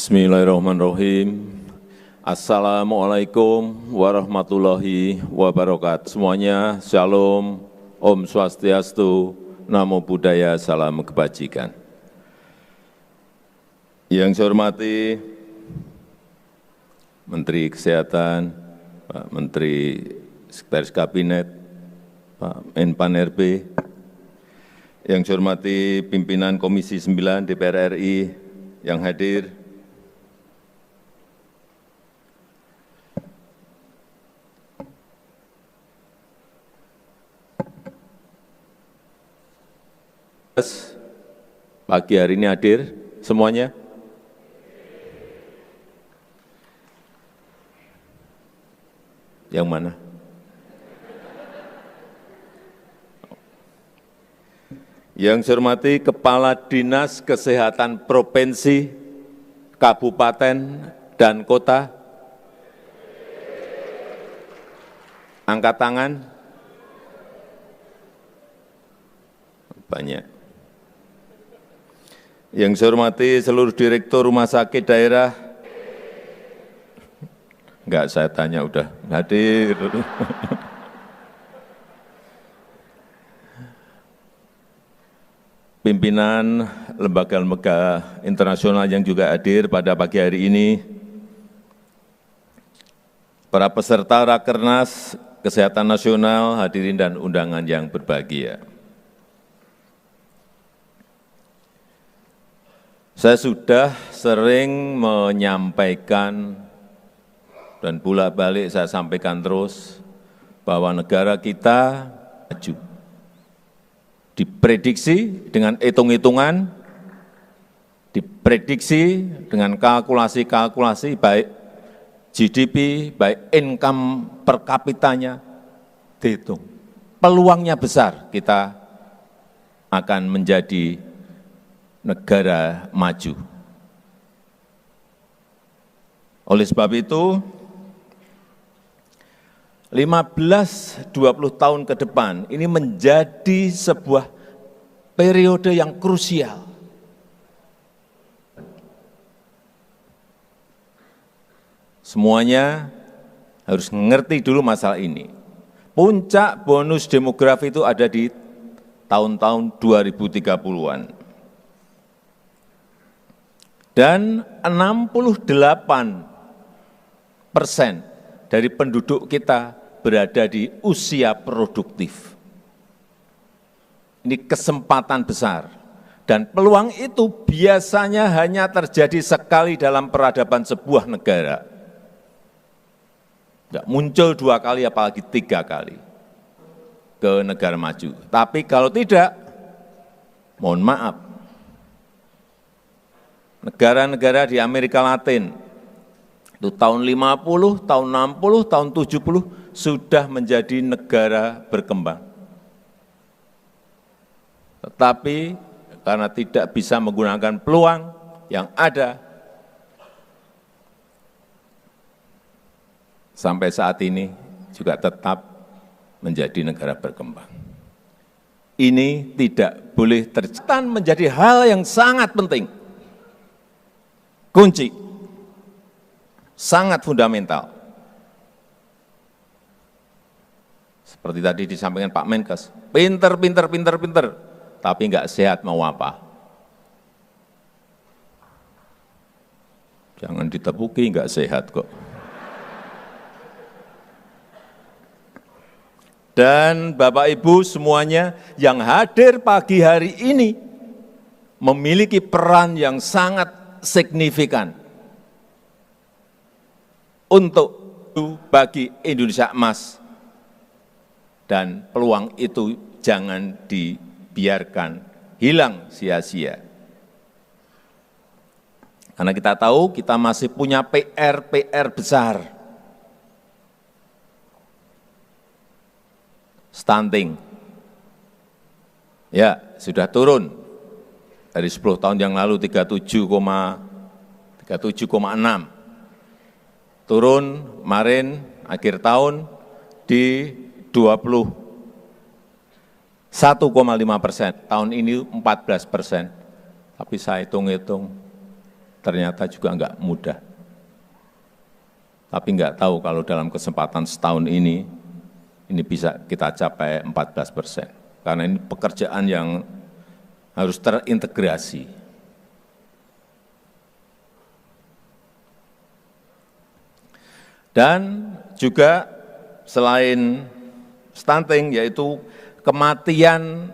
Bismillahirrahmanirrahim. Assalamualaikum warahmatullahi wabarakatuh. Semuanya, Shalom, Om Swastiastu, Namo Buddhaya, Salam Kebajikan. Yang saya hormati Menteri Kesehatan, Pak Menteri Sekretaris Kabinet, Pak Menpan RB, yang saya hormati pimpinan Komisi 9 DPR RI yang hadir, pagi hari ini hadir semuanya. Yang mana? Yang saya hormati Kepala Dinas Kesehatan Provinsi, Kabupaten, dan Kota. Angkat tangan. Banyak. Yang saya hormati seluruh direktur rumah sakit daerah, enggak saya tanya udah hadir. Pimpinan lembaga-lembaga internasional yang juga hadir pada pagi hari ini, para peserta Rakernas Kesehatan Nasional, hadirin dan undangan yang berbahagia. Saya sudah sering menyampaikan dan bolak-balik saya sampaikan terus bahwa negara kita maju. Diprediksi dengan hitung-hitungan, diprediksi dengan kalkulasi-kalkulasi baik GDP, baik income per kapitanya, dihitung. Peluangnya besar kita akan menjadi negara maju. Oleh sebab itu, 15-20 tahun ke depan ini menjadi sebuah periode yang krusial. Semuanya harus mengerti dulu masalah ini. Puncak bonus demografi itu ada di tahun-tahun 2030-an. Dan 68% dari penduduk kita berada di usia produktif. Ini kesempatan besar. Dan peluang itu biasanya hanya terjadi sekali dalam peradaban sebuah negara. Tidak muncul 2 kali, apalagi 3 kali ke negara maju. Tapi kalau tidak, mohon maaf, negara-negara di Amerika Latin, itu tahun 50, tahun 60, tahun 70 sudah menjadi negara berkembang. Tetapi karena tidak bisa menggunakan peluang yang ada, sampai saat ini juga tetap menjadi negara berkembang. Ini tidak boleh terjadi, menjadi hal yang sangat penting. Kunci, sangat fundamental. Seperti tadi disampaikan Pak Menkes, pinter, tapi enggak sehat mau apa? Jangan ditepuki, enggak sehat kok. Dan Bapak Ibu semuanya yang hadir pagi hari ini memiliki peran yang sangat signifikan untuk bagi Indonesia emas, dan peluang itu jangan dibiarkan hilang sia-sia. Karena kita tahu kita masih punya PR besar. Stunting, ya sudah turun. Dari 10 tahun yang lalu 37,6, turun kemarin akhir tahun di 21,5%, tahun ini 14%. Tapi saya hitung-hitung, ternyata juga enggak mudah. Tapi enggak tahu kalau dalam kesempatan setahun ini bisa kita capai 14%. Karena ini pekerjaan yang harus terintegrasi. Dan juga selain stunting, yaitu kematian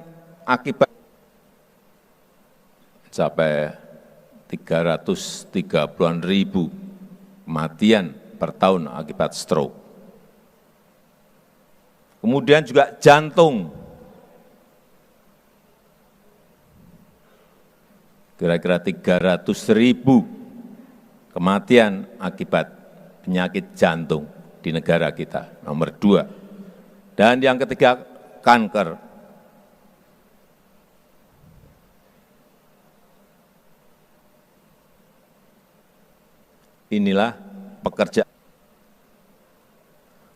akibat sampai 330-an ribu kematian per tahun akibat stroke. Kemudian juga jantung, kira-kira 300.000 kematian akibat penyakit jantung di negara kita, nomor 2. Dan yang ketiga, kanker. Inilah pekerjaan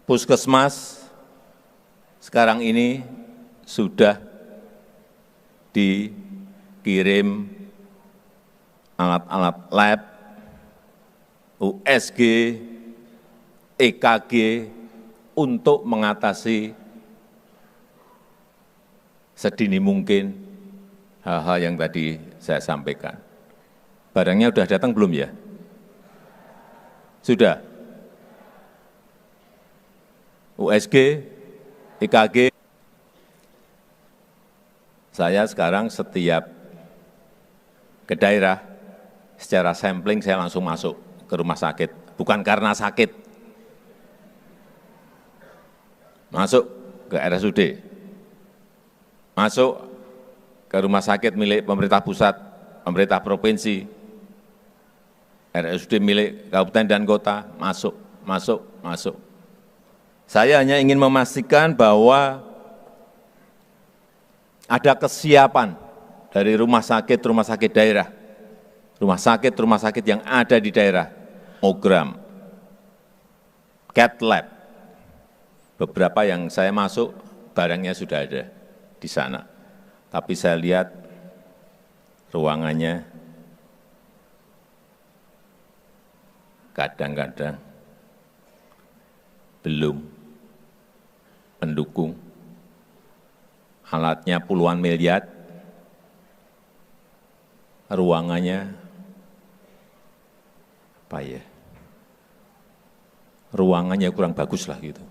puskesmas sekarang ini sudah dikirim alat-alat lab, USG, EKG untuk mengatasi sedini mungkin hal-hal yang tadi saya sampaikan. Barangnya sudah datang belum ya? Sudah? USG, EKG. Saya sekarang setiap ke daerah, secara sampling saya langsung masuk ke rumah sakit. Bukan karena sakit. Masuk ke RSUD, masuk ke rumah sakit milik pemerintah pusat, pemerintah provinsi, RSUD milik kabupaten dan kota, masuk. Saya hanya ingin memastikan bahwa ada kesiapan dari rumah sakit daerah, rumah sakit yang ada di daerah, program, cath lab. Beberapa yang saya masuk, barangnya sudah ada di sana. Tapi saya lihat ruangannya kadang-kadang belum mendukung. Alatnya puluhan miliar, ruangannya apa ya? Ruangannya kurang bagus lah gitu.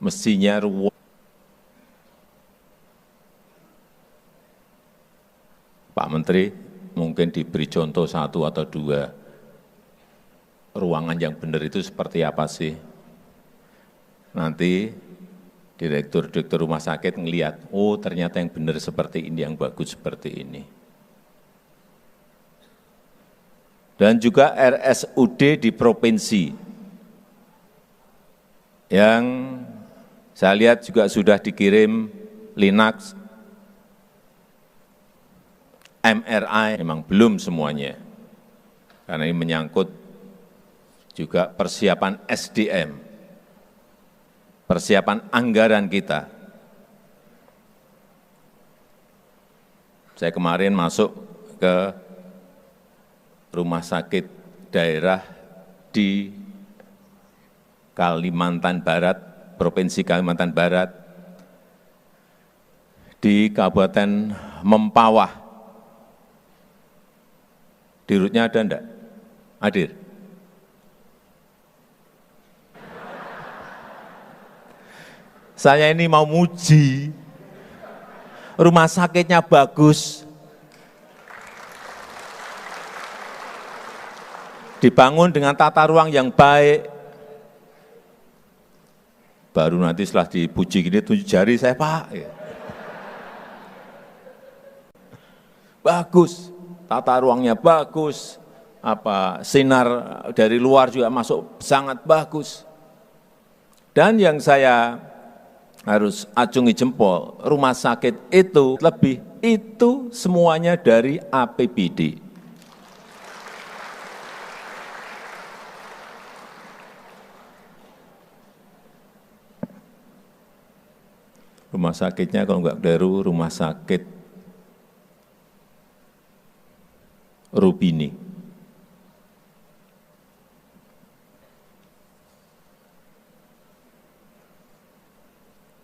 Mestinya Pak Menteri mungkin diberi contoh 1 atau 2 ruangan yang benar itu seperti apa sih. Nanti direktur rumah sakit ngelihat, oh ternyata yang benar seperti ini, yang bagus seperti ini. Dan juga RSUD di provinsi yang saya lihat juga sudah dikirim Linux, MRI, memang belum semuanya. Karena ini menyangkut juga persiapan SDM, persiapan anggaran kita. Saya kemarin masuk ke rumah sakit daerah di Kalimantan Barat, Provinsi Kalimantan Barat, di Kabupaten Mempawah. Dirutnya ada enggak? Hadir? Saya ini mau muji, rumah sakitnya bagus, dibangun dengan tata ruang yang baik. Baru nanti setelah dipuji gini, tunjuk jari saya, Pak. Bagus, tata ruangnya bagus, sinar dari luar juga masuk sangat bagus. Dan yang saya harus acungi jempol, rumah sakit itu lebih, itu semuanya dari APBD. Rumah sakitnya kalau enggak Daru, rumah sakit Rubini.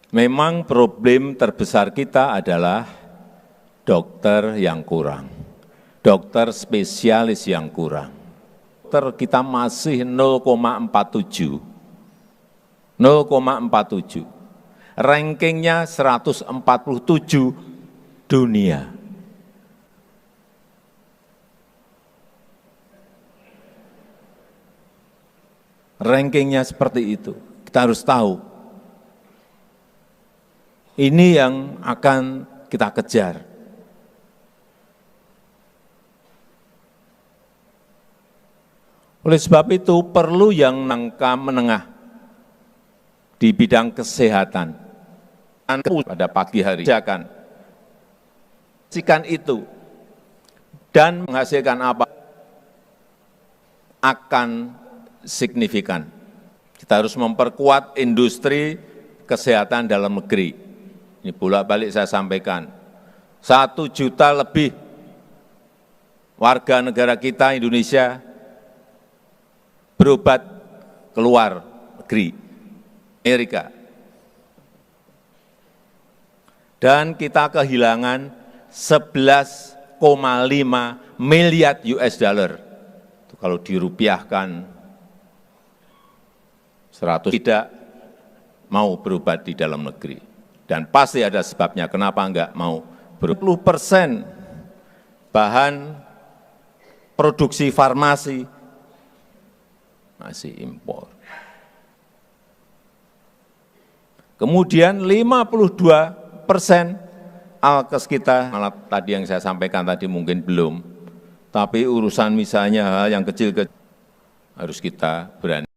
Memang problem terbesar kita adalah dokter yang kurang, dokter spesialis yang kurang. Dokter kita masih 0,47, 0,47. Rankingnya 147 dunia. Rankingnya seperti itu. Kita harus tahu. Ini yang akan kita kejar. Oleh sebab itu perlu yang jangka menengah di bidang kesehatan. Pada pagi hari akan itu dan menghasilkan apa akan signifikan. Kita harus memperkuat industri kesehatan dalam negeri. Ini bolak-balik saya sampaikan, 1 juta lebih warga negara kita Indonesia berobat keluar negeri, Amerika. Dan kita kehilangan 11,5 miliar US dollar. Kalau dirupiahkan 100 tidak mau berobat di dalam negeri. Dan pasti ada sebabnya kenapa enggak mau berobat. 20% bahan produksi farmasi masih impor. Kemudian 52% alkes kita, malah tadi yang saya sampaikan tadi mungkin belum, tapi urusan misalnya hal yang kecil harus kita berani.